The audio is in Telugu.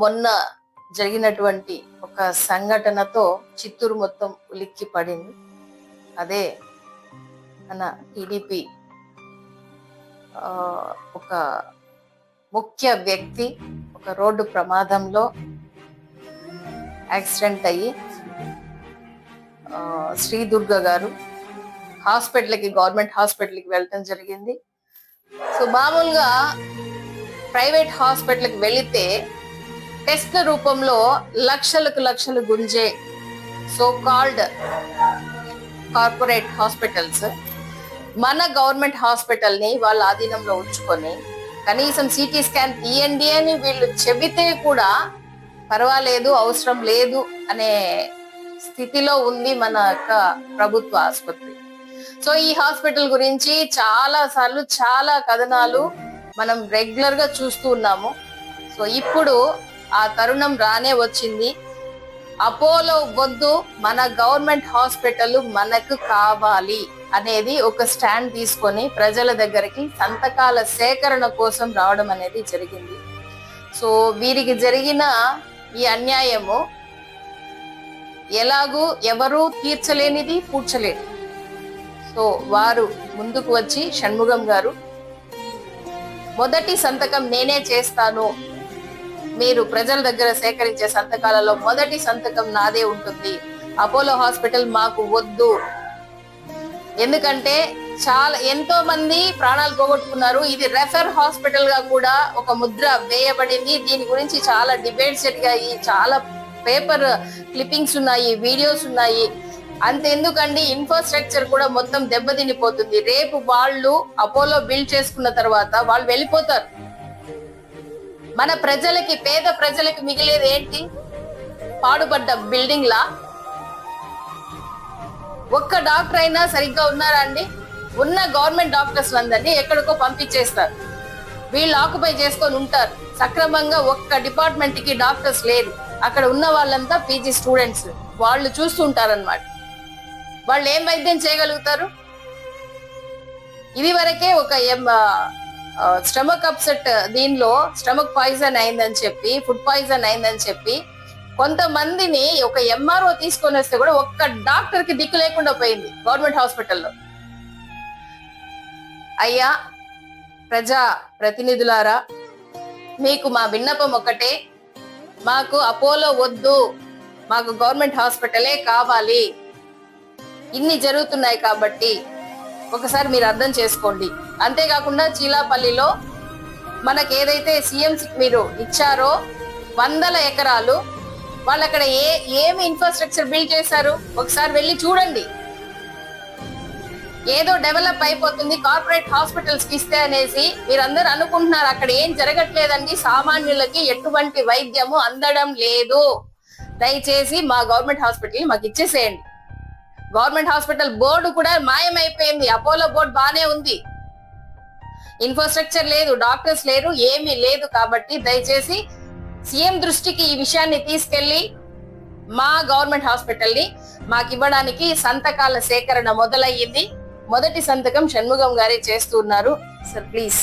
మొన్న జరిగినటువంటి ఒక సంఘటనతో చిత్తూరు మొత్తం ఉలిక్కి పడింది. అదే మన టీడీపీ ఒక ముఖ్య వ్యక్తి ఒక రోడ్డు ప్రమాదంలో యాక్సిడెంట్ అయ్యి శ్రీదుర్గ గారు హాస్పిటల్కి గవర్నమెంట్ హాస్పిటల్కి వెళ్ళటం జరిగింది. సో మామూలుగా ప్రైవేట్ హాస్పిటల్కి వెళితే టెస్ట్ల రూపంలో లక్షలు గుంజే సో కాల్డ్ కార్పొరేట్ హాస్పిటల్స్ మన గవర్నమెంట్ హాస్పిటల్ని వాళ్ళ ఆధీనంలో ఉంచుకొని కనీసం సిటీ స్కాన్ తీయండి అని వీళ్ళు చెబితే కూడా పర్వాలేదు, అవసరం లేదు అనే స్థితిలో ఉంది మన యొక్క ప్రభుత్వ ఆసుపత్రి. సో ఈ హాస్పిటల్ గురించి చాలా సార్లు చాలా కథనాలు మనం రెగ్యులర్ గా చూస్తూ ఉన్నాము. సో ఇప్పుడు ఆ తరుణం రానే వచ్చింది. అపోలో వద్దు, మన గవర్నమెంట్ హాస్పిటల్ మనకు కావాలి అనేది ఒక స్టాండ్ తీసుకొని ప్రజల దగ్గరికి సంతకాల సేకరణ కోసం రావడం అనేది జరిగింది. సో వీరికి జరిగిన ఈ అన్యాయము ఎలాగూ ఎవరు తీర్చలేనిది, పూడ్చలేనిది. సో వారు ముందుకు వచ్చి షణ్ముగం గారు మొదటి సంతకం నేనే చేస్తాను, మీరు ప్రజల దగ్గర సేకరించే సంతకాలలో మొదటి సంతకం నాదే ఉంటుంది, అపోలో హాస్పిటల్ మాకు వద్దు. ఎందుకంటే ఎంతో మంది ప్రాణాలు పోగొట్టుకున్నారు. ఇది రెఫర్ హాస్పిటల్ గా కూడా ఒక ముద్ర వేయబడింది. దీని గురించి చాలా డిబేట్స్ జరిగాయి, చాలా పేపర్ క్లిప్పింగ్స్ ఉన్నాయి, వీడియోస్ ఉన్నాయి. అంతెందుకండి, ఇన్ఫ్రాస్ట్రక్చర్ కూడా మొత్తం దెబ్బతినిపోతుంది. రేపు వాళ్ళు అపోలో బిల్డ్ చేసుకున్న తర్వాత వాళ్ళు వెళ్ళిపోతారు. మన ప్రజలకి, పేద ప్రజలకి మిగిలేది ఏంటి? పాడుపడ్డ బిల్డింగ్ లా. ఒక్క డాక్టర్ అయినా సరిగ్గా ఉన్నారా అండి? ఉన్న గవర్నమెంట్ డాక్టర్స్ అందరినీ ఎక్కడికో పంపించేస్తారు, వీళ్ళు ఆక్యుపై చేసుకొని ఉంటారు. సక్రమంగా ఒక్క డిపార్ట్మెంట్ కి డాక్టర్స్ లేరు. అక్కడ ఉన్న వాళ్ళంతా పీజీ స్టూడెంట్స్, వాళ్ళు చూస్తుంటారన్నమాట. వాళ్ళు ఏం వైద్యం చేయగలుగుతారు? ఇది వరకే ఒక స్టమక్ అప్సెట్, దీనిలో స్టమక్ పాయిజన్ అయిందని చెప్పి, ఫుడ్ పాయిజన్ అయిందని చెప్పి కొంతమందిని ఒక ఎంఆర్ఓ తీసుకొని వస్తే కూడా ఒక్క డాక్టర్ కి దిక్కు లేకుండా పోయింది గవర్నమెంట్ హాస్పిటల్లో. అయ్యా ప్రజా ప్రతినిధులారా, మీకు మా విన్నపం ఒకటే, మాకు అపోలో వద్దు, మాకు గవర్నమెంట్ హాస్పిటలే కావాలి. ఇన్ని జరుగుతున్నాయి కాబట్టి ఒకసారి మీరు అర్థం చేసుకోండి. అంతేకాకుండా చీలాపల్లిలో మనకు ఏదైతే సీఎంసీ మీరు ఇచ్చారో 100 ఎకరాలు, వాళ్ళు అక్కడ ఏమి ఇన్ఫ్రాస్ట్రక్చర్ బిల్డ్ చేశారు ఒకసారి వెళ్ళి చూడండి. ఏదో డెవలప్ అయిపోతుంది కార్పొరేట్ హాస్పిటల్స్ కి ఇస్తే అనేసి మీరందరూ అనుకుంటున్నారు. అక్కడ ఏం జరగట్లేదండి. సామాన్యులకి ఎటువంటి వైద్యము అందడం లేదు. దయచేసి మా గవర్నమెంట్ హాస్పిటల్ మాకు ఇచ్చేసేయండి. గవర్నమెంట్ హాస్పిటల్ బోర్డు కూడా మాయమైపోయింది. అపోలో బోర్డు బానే ఉంది, ఇన్ఫ్రాస్ట్రక్చర్ లేదు, డాక్టర్స్ లేరు, ఏమీ లేదు. కాబట్టి దయచేసి సీఎం దృష్టికి ఈ విషయాన్ని తీసుకెళ్లి మా గవర్నమెంట్ హాస్పిటల్ ని మాకు ఇవ్వడానికి సంతకాల సేకరణ మొదలయ్యింది. మొదటి సంతకం షణ్ముగం గారే చేస్తున్నారు. Sir please.